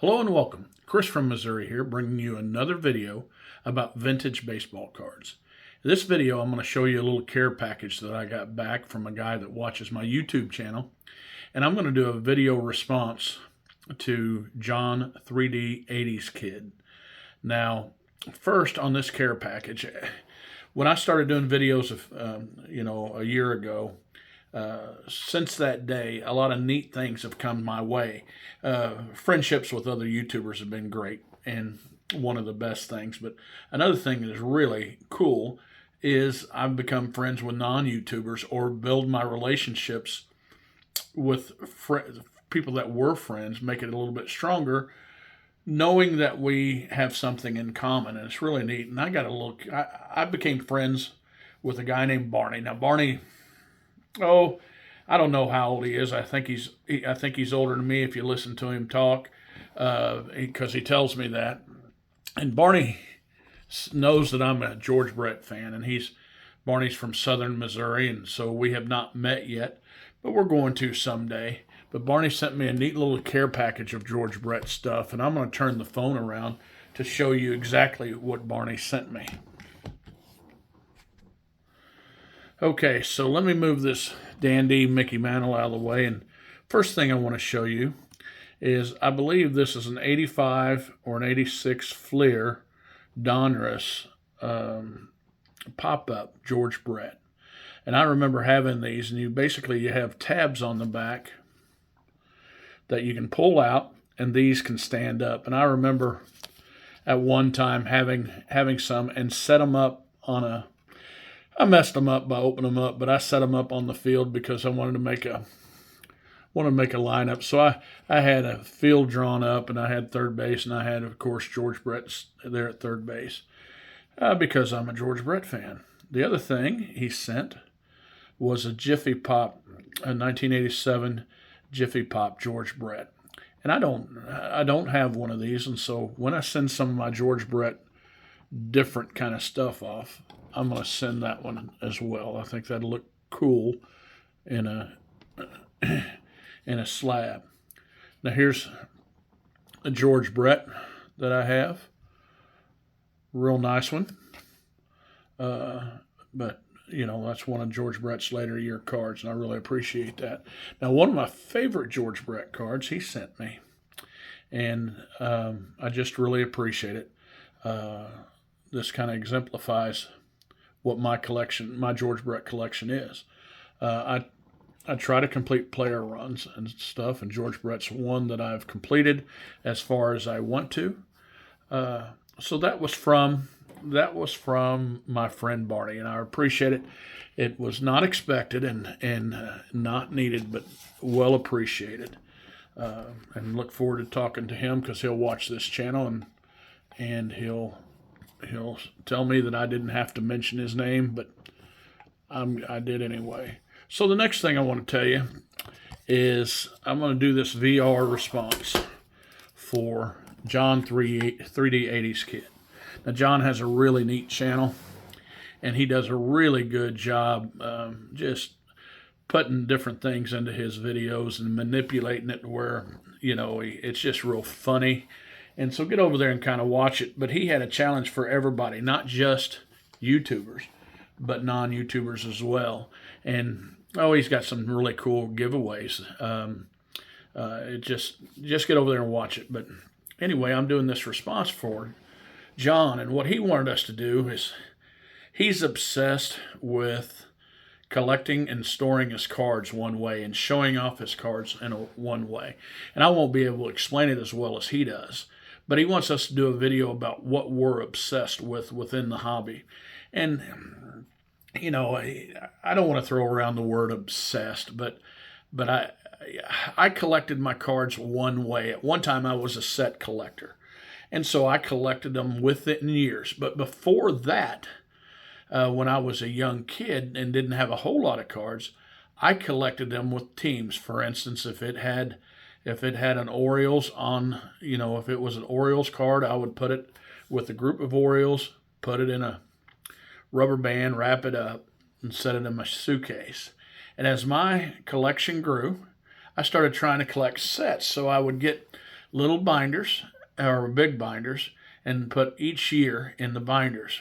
Hello and welcome. Chris from Missouri here, bringing you another video about vintage baseball cards. In this video, I'm going to show you a little care package that I got back from a guy that watches my YouTube channel. And I'm going to do a video response to John 3D 80s Kid. Now, first on this care package, when I started doing videos a year ago, since that day, a lot of neat things have come my way. Friendships with other YouTubers have been great and one of the best things. But another thing that is really cool is I've become friends with non-YouTubers or build my relationships with people that were friends, make it a little bit stronger, knowing that we have something in common. And it's really neat. And I became friends with a guy named Barney. Now, Barney, I don't know how old he is. I think he's older than me if you listen to him talk, because he tells me that. And Barney knows that I'm a George Brett fan, and Barney's from southern Missouri, and so we have not met yet, but we're going to someday. But Barney sent me a neat little care package of George Brett stuff, and I'm going to turn the phone around to show you exactly what Barney sent me. Okay, so let me move this dandy Mickey Mantle out of the way. And first thing I want to show you is I believe this is an 85 or an 86 Fleer Donruss pop-up George Brett. And I remember having these, and you have tabs on the back that you can pull out, and these can stand up. And I remember at one time having some and set them up on I messed them up by opening them up, but I set them up on the field because I wanted to make a lineup. So I had a field drawn up, and I had third base, and I had, of course, George Brett there at third base because I'm a George Brett fan. The other thing he sent was a Jiffy Pop, a 1987 Jiffy Pop George Brett, and I don't have one of these, and so when I send some of my George Brett different kind of stuff off, I'm going to send that one as well. I think that'll look cool in a slab. Now here's a George Brett that I have. Real nice one. But, that's one of George Brett's later year cards, and I really appreciate that. Now, one of my favorite George Brett cards he sent me, and I just really appreciate it. This kind of exemplifies what my George Brett collection is. I try to complete player runs and stuff, and George Brett's one that I've completed as far as I want to. So that was from my friend Barney, and I appreciate it. It was not expected and not needed, but well appreciated. And look forward to talking to him because he'll watch this channel and he'll tell me that I didn't have to mention his name, but I did anyway. So the next thing I want to tell you is I'm going to do this VR response for John 3D 80s Kid. Now, John has a really neat channel, and he does a really good job just putting different things into his videos and manipulating it where, it's just real funny. And so get over there and kind of watch it. But he had a challenge for everybody, not just YouTubers, but non-YouTubers as well. And, he's got some really cool giveaways. Just get over there and watch it. But anyway, I'm doing this response for John. And what he wanted us to do is he's obsessed with collecting and storing his cards one way and showing off his cards in one way. And I won't be able to explain it as well as he does. But he wants us to do a video about what we're obsessed with within the hobby. And, I don't want to throw around the word obsessed, but I collected my cards one way. At one time, I was a set collector. And so I collected them within years. But before that, when I was a young kid and didn't have a whole lot of cards, I collected them with teams. For instance, if it had an Orioles on, if it was an Orioles card, I would put it with a group of Orioles, put it in a rubber band, wrap it up, and set it in my suitcase. And as my collection grew, I started trying to collect sets. So I would get little binders or big binders and put each year in the binders.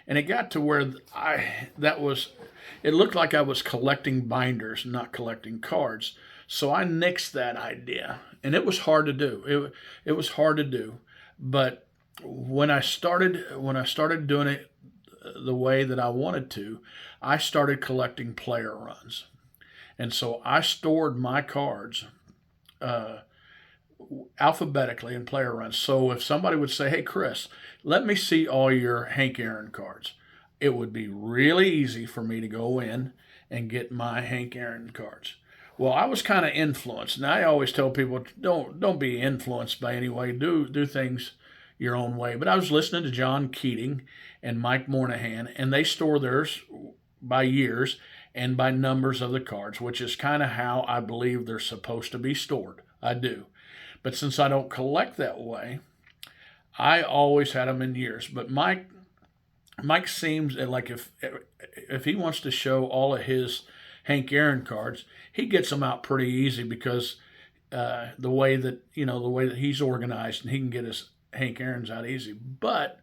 And it got to where it looked like I was collecting binders, not collecting cards. So I nixed that idea, and it was hard to do. It was hard to do, but when I started doing it the way that I wanted to, I started collecting player runs, and so I stored my cards uh, alphabetically in player runs. So if somebody would say, "Hey, Chris, let me see all your Hank Aaron cards," it would be really easy for me to go in and get my Hank Aaron cards. Well, I was kind of influenced, and I always tell people, don't be influenced by any way. Do things your own way. But I was listening to John Keating and Mike Moynihan, and they store theirs by years and by numbers of the cards, which is kind of how I believe they're supposed to be stored. I do. But since I don't collect that way, I always had them in years. But Mike seems like if he wants to show all of his Hank Aaron cards, he gets them out pretty easy because the way that he's organized, and he can get his Hank Aaron's out easy. But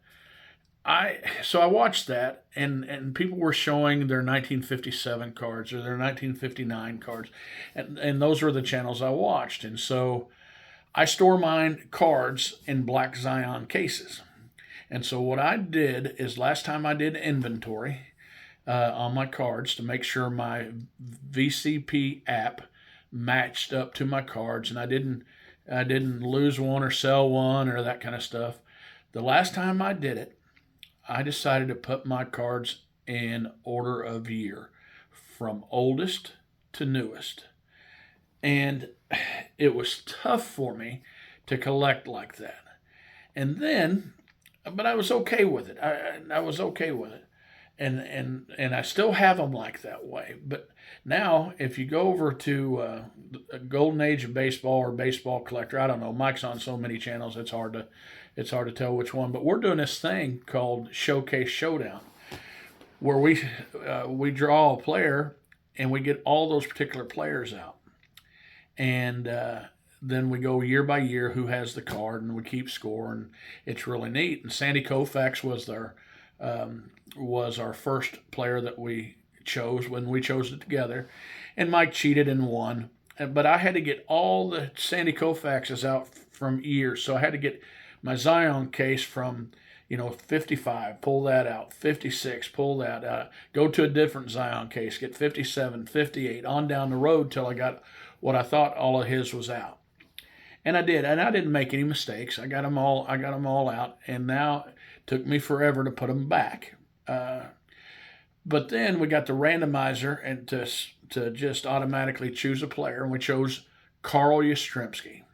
I watched that, and people were showing their 1957 cards or their 1959 cards, and those were the channels I watched, and so I store mine cards in black Zion cases. And so what I did is last time I did inventory on my cards to make sure my VCP app matched up to my cards, and I didn't lose one or sell one or that kind of stuff. The last time I did it, I decided to put my cards in order of year, from oldest to newest, and it was tough for me to collect like that. And then, but I was okay with it. I was okay with it, and I still have them like that way. But now, if you go over to a Golden Age of Baseball or Baseball Collector, I don't know. Mike's on so many channels; it's hard to tell which one. But we're doing this thing called Showcase Showdown, where we draw a player and we get all those particular players out, and then we go year by year who has the card, and we keep score, and it's really neat. And Sandy Koufax was our first player that we chose when we chose it together, and Mike cheated and won. But I had to get all the Sandy Koufaxes out from years, so I had to get my Zion case from 55, pull that out, 56, pull that out, go to a different Zion case, get 57, 58, on down the road till I got what I thought all of his was out. And I did, and I didn't make any mistakes. I got them all out, and now it took me forever to put them back. But then we got the randomizer and to just automatically choose a player, and we chose Carl Yastrzemski.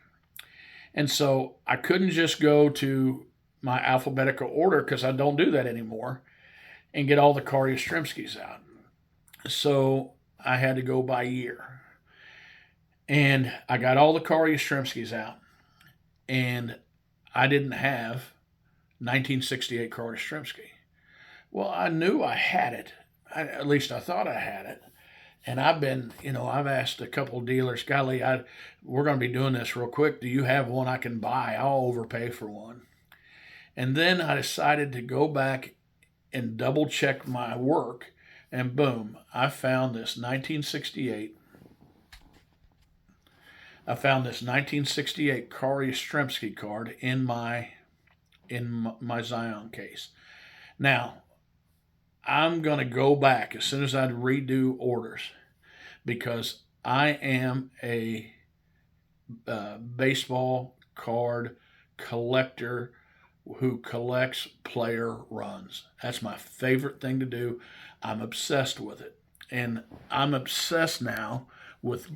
And so I couldn't just go to my alphabetical order, because I don't do that anymore, and get all the Carl Yastrzemskis out. So I had to go by year. And I got all the Carl Yastrzemskis out, and I didn't have 1968 Carl Yastrzemski. Well, I knew I had it. At least I thought I had it. And I've asked a couple dealers, golly, we're going to be doing this real quick. Do you have one I can buy? I'll overpay for one. And then I decided to go back and double check my work, and boom, I found this 1968 Carl Yastrzemski card in my Zion case. Now, I'm going to go back as soon as I redo orders, because I am a baseball card collector who collects player runs. That's my favorite thing to do. I'm obsessed with it. And I'm obsessed now with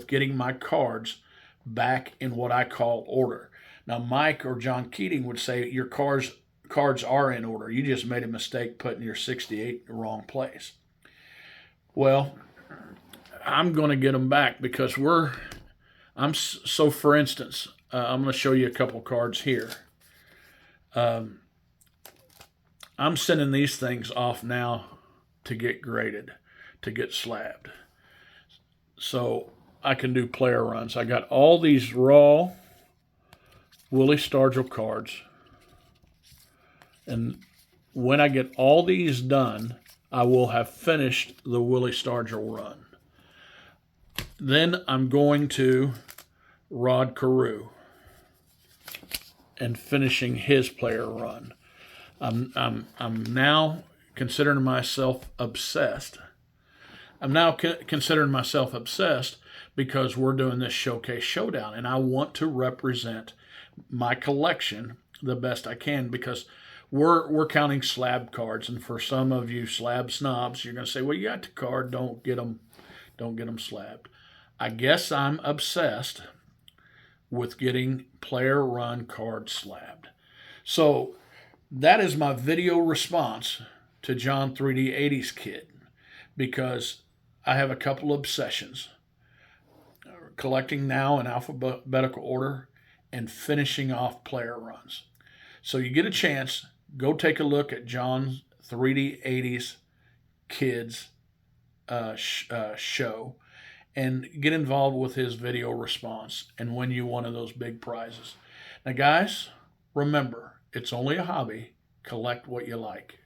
getting my cards back in what I call order. Now, Mike or John Keating would say your cards are in order. You just made a mistake putting your 68 in the wrong place. Well, I'm going to get them back because for instance, I'm going to show you a couple cards here. I'm sending these things off now to get graded, to get slabbed. So I can do player runs. I got all these raw Willie Stargell cards. And when I get all these done, I will have finished the Willie Stargell run. Then I'm going to Rod Carew and finishing his player run. I'm now considering myself obsessed. I'm now considering myself obsessed because we're doing this Showcase Showdown, and I want to represent my collection the best I can, because we're counting slab cards, and for some of you slab snobs, you're going to say, "Well, you got the card, don't get them slabbed." I guess I'm obsessed with getting player run cards slabbed. So that is my video response to John 3D 80s Kid, because I have a couple obsessions: collecting now in alphabetical order and finishing off player runs. So you get a chance, go take a look at John's 3D 80s Kids show and get involved with his video response and win you one of those big prizes. Now, guys, remember, it's only a hobby. Collect what you like.